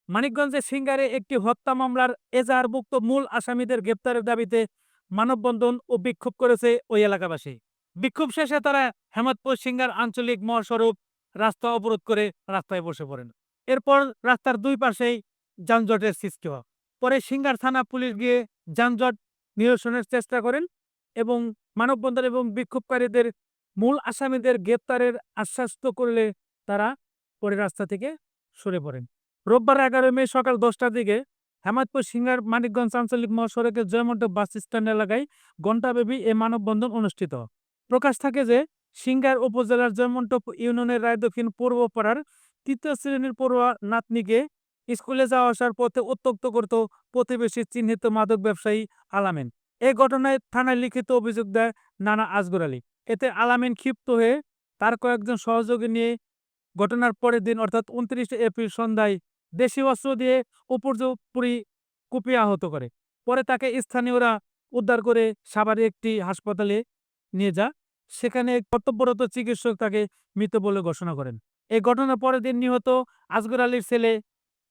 মানিকগঞ্জের সিঙ্গারে একটি হত্যা মামলার এজাহারভুক্ত মূল আসামিদের গ্রেপ্তারের দাবিতে মানববন্ধন ও বিক্ষোভ করেছে ওই এলাকাবাসী। বিক্ষোভ শেষে তারা হেমাদপুর সিঙ্গার আঞ্চলিক মহাসড়ক রাস্তা অবরোধ করে রাস্তায় বসে পড়েন। এরপর রাস্তার দুই পাশেই যানজটের সৃষ্টি হয়। পরে সিঙ্গার থানা পুলিশ গিয়ে যানজট নিরসনের চেষ্টা করেন এবং মানববন্ধন এবং বিক্ষোভকারীদের মূল আসামিদের গ্রেপ্তারের আশ্বাস করলে তারা পরে রাস্তা থেকে সরে পড়েন। রোববার 11 মে সকাল 10টার দিকে হেমাদপুর সিঙ্গার মানিকগঞ্জ আঞ্চলিক মহাসড়কের জয়মন্টপ বাস স্ট্যান্ড এলাকায় ঘণ্টাব্যাপী এ মানববন্ধন অনুষ্ঠিত হয়। প্রকাশ থাকে যে সিঙ্গার উপজেলার জয়মন্টপ ইউনিয়নের রায়দক্ষিণ পূর্ব পাড়ার ৩য় শ্রেণীর পড়ুয়া নাতনিকে স্কুলে যাওয়া আসার পথে উত্ত্যক্ত করত প্রতিবেশী চিহ্নিত মাদক ব্যবসায়ী আলামিন। এ ঘটনায় থানায় লিখিত অভিযোগ দেয় নানা আসগর আলী। এতে আলামিন ক্ষিপ্ত হয়ে তার কয়েকজন সহযোগী নিয়ে ঘটনার পরের দিন অর্থাৎ ২৯ এপ্রিল সন্ধ্যায় দেশীয় অস্ত্র দিয়ে উপর্যুপরি কুপিয়ে আহত করে। পরে তাকে স্থানীয়রা উদ্ধার করে সাভারে একটি হাসপাতালে নিয়ে যায়। সেখানে কর্তব্যরত চিকিৎসক তাকে মৃত বলে ঘোষণা করেন। এই ঘটনার পরের দিন নিহত আসগর আলীর ছেলে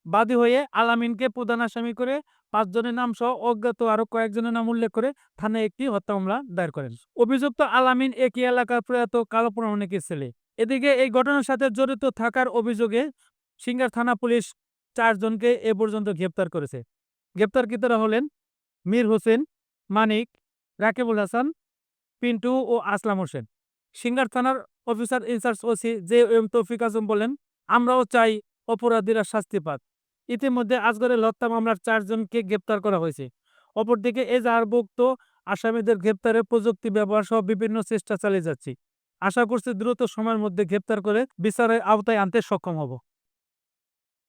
বাদী হয়ে আলামিনকে প্রধান আসামি করে ৫ জনের নাম সহ অজ্ঞাত আরো কয়েকজনের নাম উল্লেখ করে থানায় একটি হত্যা মামলা দায়ের করেন। অভিযুক্ত আলামিন একই এলাকার প্রয়াত কালো প্রমাণিকের ছেলে। এদিকে এই ঘটনার সাথে জড়িত থাকার অভিযোগে সিঙ্গার থানা পুলিশ ৪ জনকে এ পর্যন্ত গ্রেপ্তার করেছে। গ্রেপ্তারকৃতরা হলেন মীর হোসেন, মানিক, রাকিবুল হাসান, পিন্টু ও আসলাম হোসেন। সিঙ্গার থানার officer in charge OC J M Toufiq Azam বলেন, আমরাও চাই অপরাধীরা শাস্তি পাক। ইতিমধ্যে আজগরের হত্যা মামলার ৪ জনকে গ্রেপ্তার করা হয়েছে। অপরদিকে এজাহারভুক্ত আসামিদের গ্রেপ্তারে প্রযুক্তি ব্যবহার সহ বিভিন্ন চেষ্টা চালিয়ে যাচ্ছি। আশা করছি দ্রুত সময়ের মধ্যে গ্রেপ্তার করে বিচারের আওতায় আনতে সক্ষম হব।